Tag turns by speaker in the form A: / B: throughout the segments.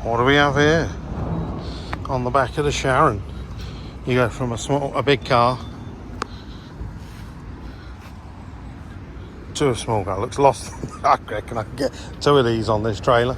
A: What do we have here? On the back of the Sharon, you go from a big car to a small car. Looks lost. I reckon I can get 2 of these on this trailer.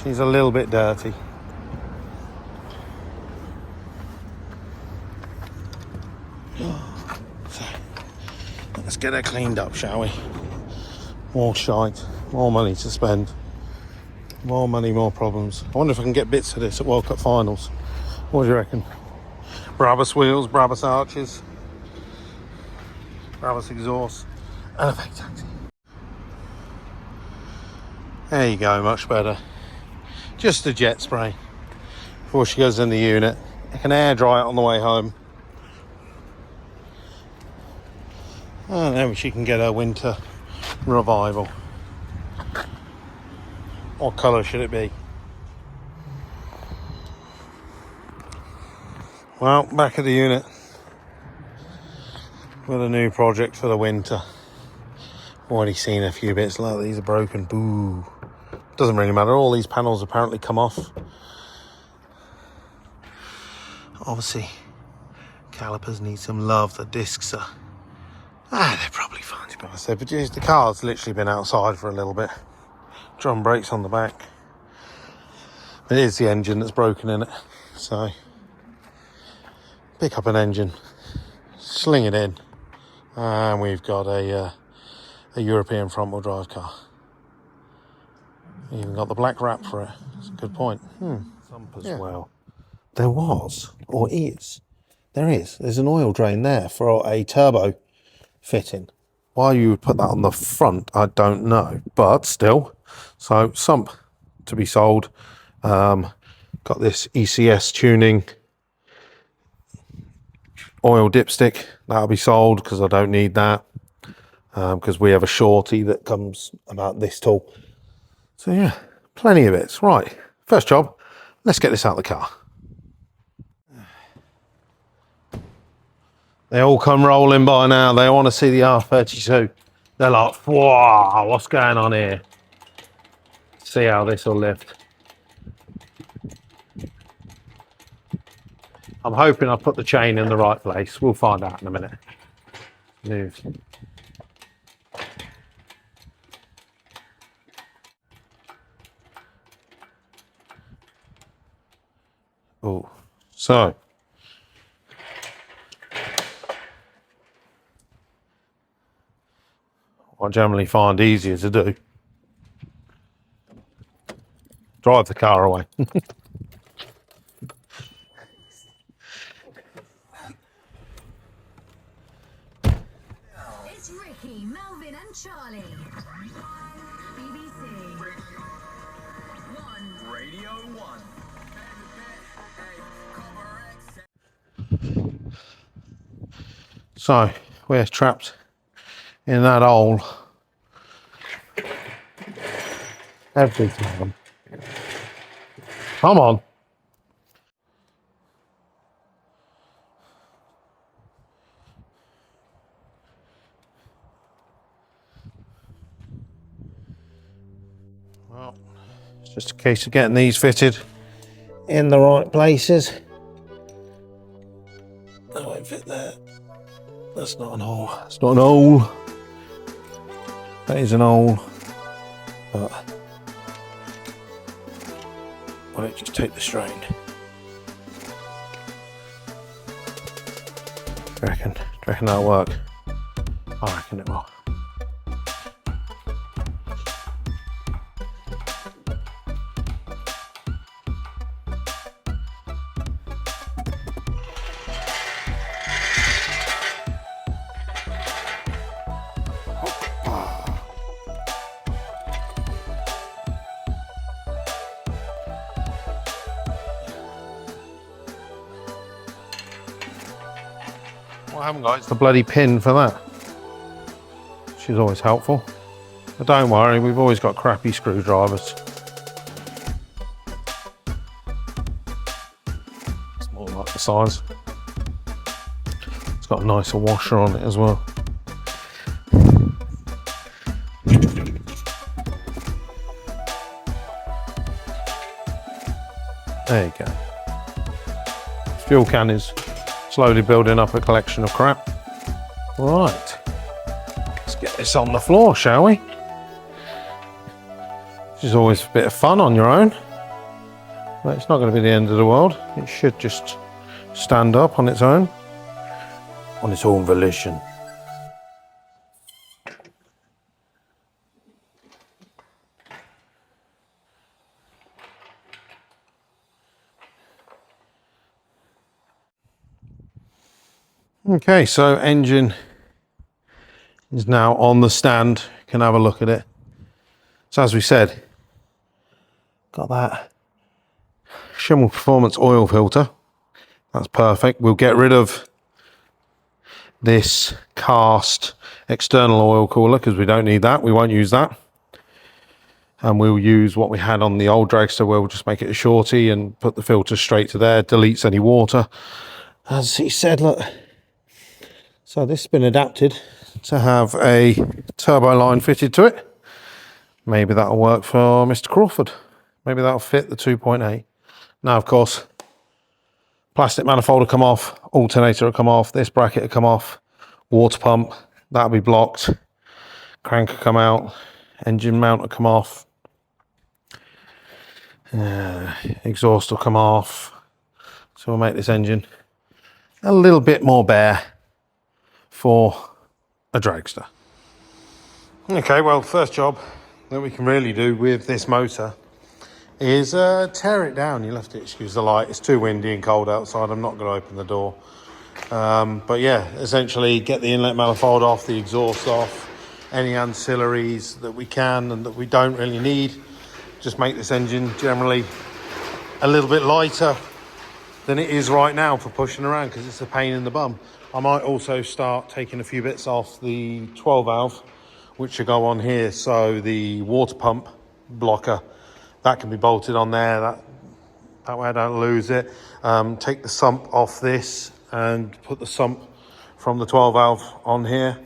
A: She's a little bit dirty. So, let's get her cleaned up, shall we? More shite, more money to spend. More money, more problems. I wonder if I can get bits of this at World Cup finals. What do you reckon? Brabus wheels, Brabus arches, Brabus exhaust, and a fake taxi. There you go, much better. Just a jet spray before she goes in the unit. I can air dry it on the way home. And then she can get her winter revival. What colour should it be? Well, back at the unit with a new project for the winter. Already seen a few bits like these are broken. Boo. Doesn't really matter. All these panels apparently come off. Obviously, calipers need some love. The discs are... they're probably fine, to be honest. But the car's literally been outside for a little bit. Drum brakes on the back. It is the engine that's broken in it. So, pick up an engine, sling it in, and we've got a European front-wheel drive car. Even got the black wrap for it. That's a good point. Thump as well. There was, or is, there's an oil drain there for a turbo fitting. Why you would put that on the front, I don't know, but still. So, sump to be sold. Got this ECS tuning oil dipstick. That'll be sold because I don't need that. Because we have a shorty that comes about this tall. So yeah, plenty of bits. Right, first job, let's get this out of the car. They all come rolling by now. They want to see the R32. They're like, whoa, what's going on here? See how this will lift. I'm hoping I put the chain in the right place. We'll find out in a minute. Move. Oh, so what I generally find easier to do, drive the car away.
B: It's Ricky, Melvin and Charlie. BBC.
C: Radio 1.
A: So we're trapped in that hole every time. Come on. Well, it's just a case of getting these fitted in the right places. That won't fit there. That's not an hole. It's not an hole. That is an hole. But why don't you just take the strain? Do you reckon that'll work? I reckon it will. What I haven't got is the bloody pin for that. She's always helpful. But don't worry, we've always got crappy screwdrivers. It's more like the size. It's got a nicer washer on it as well. There you go. Fuel can is slowly building up a collection of crap. Right, let's get this on the floor, shall we? This is always a bit of fun on your own. But it's not going to be the end of the world. It should just stand up on its own volition. Okay, so engine is now on the stand. You can have a look at it. So as we said, got that Schimmel Performance oil filter. That's perfect. We'll get rid of this cast external oil cooler because we don't need that. We won't use that. And we'll use what we had on the old dragster where we'll just make it a shorty and put the filter straight to there, deletes any water. As he said, look. So this has been adapted to have a turbo line fitted to it. Maybe that'll work for Mr. Crawford. Maybe that'll fit the 2.8. Now, of course, plastic manifold will come off, alternator will come off, this bracket will come off, water pump, that'll be blocked, crank will come out, engine mount will come off, exhaust will come off. So we'll make this engine a little bit more bare for a dragster. Okay, well, first job that we can really do with this motor is tear it down. You'll have to excuse the light. It's too windy and cold outside. I'm not going to open the door. But yeah, essentially get the inlet manifold off, the exhaust off, any ancillaries that we can and that we don't really need. Just make this engine generally a little bit lighter than it is right now for pushing around because it's a pain in the bum. I might also start taking a few bits off the 12 valve, which should go on here. So the water pump blocker, that can be bolted on there. That way I don't lose it. Take the sump off this and put the sump from the 12 valve on here.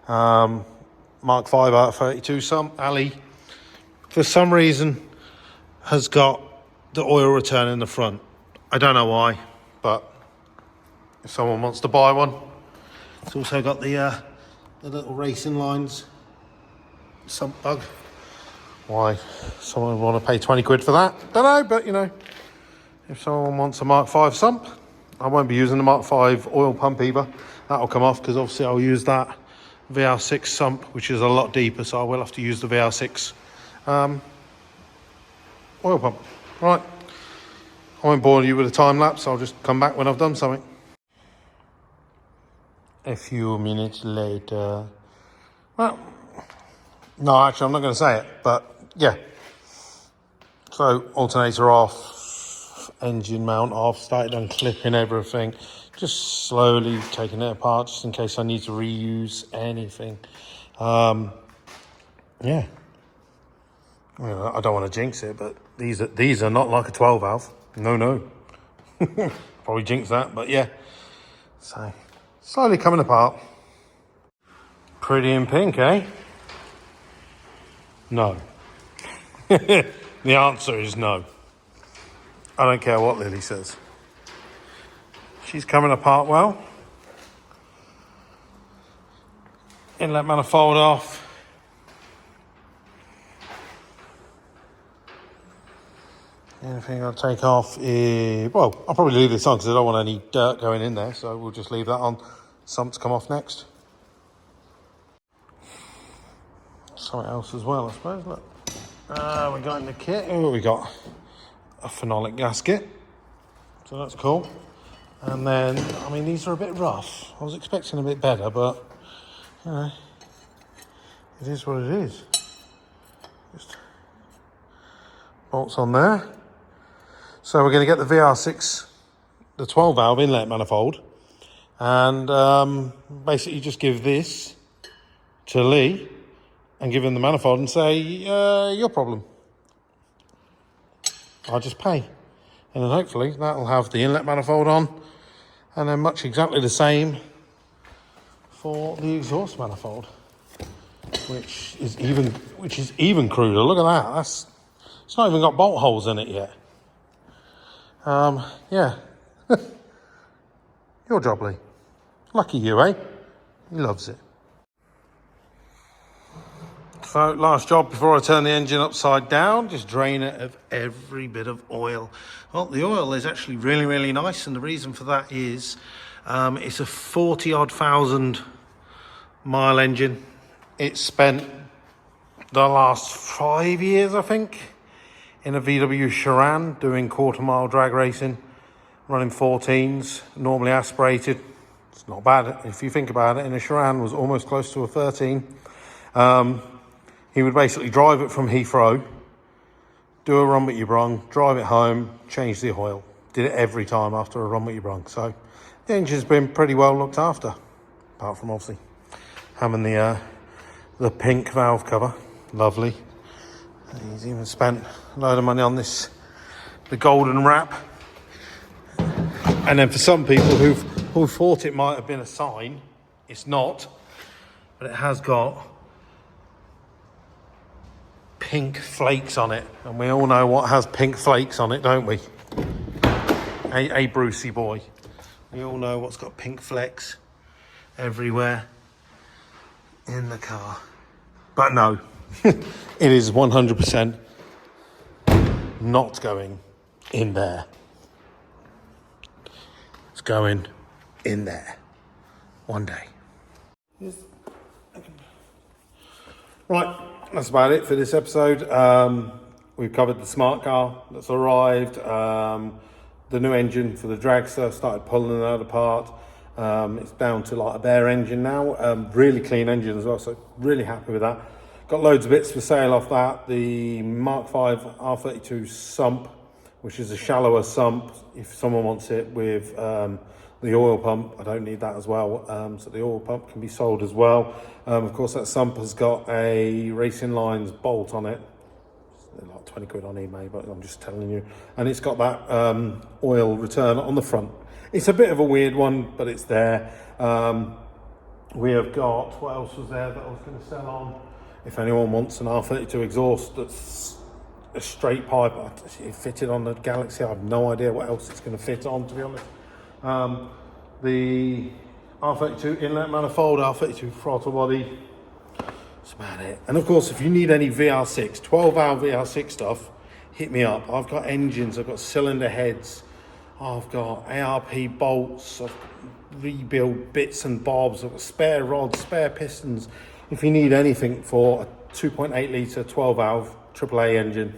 A: Mark 5 R32 sump. Ali, for some reason, has got the oil return in the front. I don't know why, but if someone wants to buy one, it's also got the little racing lines sump bug. Why someone would want to pay 20 quid for that, don't know, but you know, if someone wants a Mark 5 sump, I won't be using the Mark 5 oil pump either. That'll come off because obviously I'll use that VR6 sump, which is a lot deeper, so I will have to use the VR6 oil pump. Right, I won't bore you with a time lapse. I'll just come back when I've done something. A few minutes later. Well, no, actually, I'm not going to say it, but yeah. So, alternator off, engine mount off, started unclipping everything, just slowly taking it apart, just in case I need to reuse anything. Yeah. Well, I don't want to jinx it, but these are not like a 12 valve. No. Probably jinx that, but yeah. So, slowly coming apart. Pretty in pink, eh? No. The answer is no. I don't care what Lily says. She's coming apart well. Inlet manifold off. Anything I'll take off is, well, I'll probably leave this on because I don't want any dirt going in there, so we'll just leave that on. Sump to come off next. Something else as well, I suppose. Look, we got in the kit. Oh, we got a phenolic gasket, so that's cool. And then, I mean, these are a bit rough. I was expecting a bit better, but you know, it is what it is. Just bolts on there. So we're going to get the VR6, the 12 valve inlet manifold, and basically just give this to Lee and give him the manifold and say, your problem. I'll just pay. And then hopefully that'll have the inlet manifold on, and then much exactly the same for the exhaust manifold, which is even cruder. Look at that. It's not even got bolt holes in it yet. Yeah. Your job, Lee. Lucky you, eh? He loves it. So, last job before I turn the engine upside down, just drain it of every bit of oil. Well, the oil is actually really, really nice, and the reason for that is it's a 40-odd thousand mile engine. It's spent the last 5 years, I think, in a VW Charan doing quarter-mile drag racing, running 14s, normally aspirated. It's not bad if you think about it. In a Charan was almost close to a 13. He would basically drive it from Heathrow, do a run with your brung, drive it home, change the oil. Did it every time after a run with your brung. So the engine's been pretty well looked after, apart from obviously having the pink valve cover. Lovely. He's even spent a load of money on this, the golden wrap. And then for some people who thought it might have been a sign, it's not, but it has got pink flakes on it, and we all know what has pink flakes on it, don't we? Hey, Brucey boy, we all know what's got pink flecks everywhere in the car. But no, it is 100% not going in there. It's going in there one day. Right, that's about it for this episode. We've covered the smart car that's arrived, the new engine for the dragster, started pulling that apart. It's down to like a bare engine now, really clean engine as well, so really happy with that. Got loads of bits for sale off that. The Mark V R32 sump, which is a shallower sump, if someone wants it, with the oil pump. I don't need that as well, so the oil pump can be sold as well. Of course, that sump has got a Racing Lines bolt on it. It's like 20 quid on eBay, but I'm just telling you. And it's got that oil return on the front. It's a bit of a weird one, but it's there. We have got, what else was there that I was going to sell on? If anyone wants an R32 exhaust that's a straight pipe, it fitted on the Galaxy. I have no idea what else it's going to fit on, to be honest. The R32 inlet manifold, R32 throttle body. That's about it. And of course, if you need any VR6, 12-valve VR6 stuff, hit me up. I've got engines, I've got cylinder heads, I've got ARP bolts, I've rebuild bits and bobs, I've got spare rods, spare pistons. If you need anything for a 2.8 litre 12-valve AAA engine,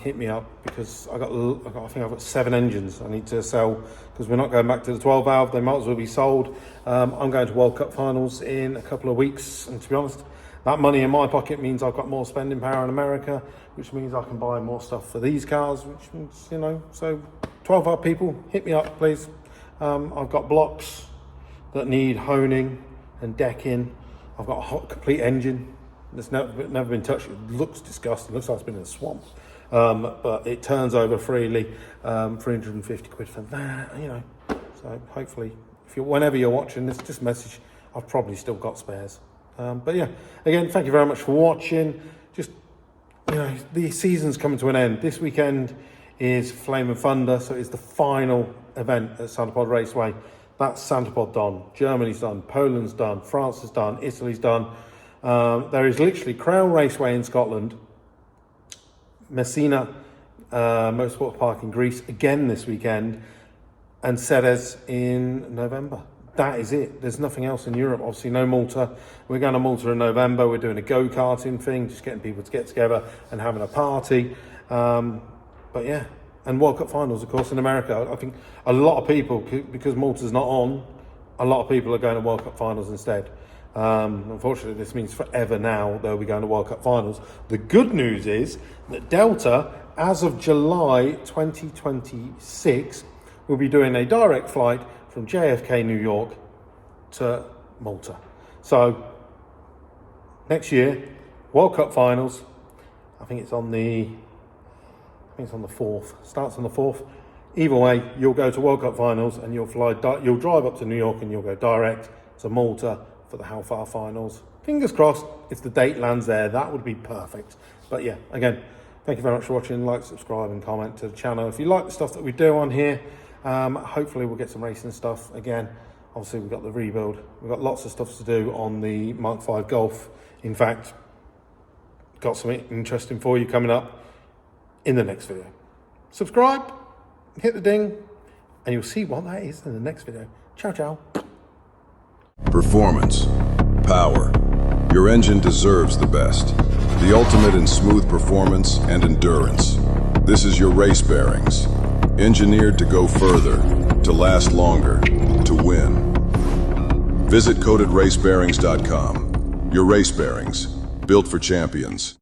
A: hit me up, because I think I've got 7 engines I need to sell, because we're not going back to the 12-valve. They might as well be sold. I'm going to World Cup finals in a couple of weeks, and to be honest, that money in my pocket means I've got more spending power in America, which means I can buy more stuff for these cars, which means, you know, so 12-valve people, hit me up, please. I've got blocks that need honing and decking. I've got a complete engine that's never been touched. It looks disgusting. It looks like it's been in a swamp. But it turns over freely. 350 quid for that, you know. So hopefully, whenever you're watching this, just message. I've probably still got spares. But yeah, again, thank you very much for watching. Just, you know, the season's coming to an end. This weekend is Flame and Thunder, so it's the final event at Santapod Raceway. That's Santapod done. Germany's done. Poland's done. France is done. Italy's done. There is literally Crown Raceway in Scotland, Messina Motorsport Park in Greece again this weekend, and Ceres in November. That is it. There's nothing else in Europe. Obviously, no Malta. We're going to Malta in November. We're doing a go-karting thing, just getting people to get together and having a party. But yeah, and World Cup finals, of course, in America. I think a lot of people, because Malta's not on, a lot of people are going to World Cup finals instead. Unfortunately, this means forever now they'll be going to World Cup finals. The good news is that Delta, as of July 2026, will be doing a direct flight from JFK, New York to Malta. So next year, World Cup finals. I think it's on the 4th. Starts on the 4th. Either way, you'll go to World Cup finals and you'll you'll drive up to New York and you'll go direct to Malta for the How Far finals. Fingers crossed, if the date lands there, that would be perfect. But yeah, again, Thank you very much for watching. Like, subscribe and comment to the channel. If you like the stuff that we do on here, hopefully we'll get some racing stuff again. Obviously we've got the rebuild. We've got lots of stuff to do on the Mark V Golf. In fact, got something interesting for you coming up in the next video. Subscribe, hit the ding, and you'll see what that is in the next video. Ciao, ciao.
C: Performance, power. Your engine deserves the best. The ultimate in smooth performance and endurance. This is your race bearings. Engineered to go further, to last longer, to win. Visit coatedRaceBearings.com. Your race bearings, built for champions.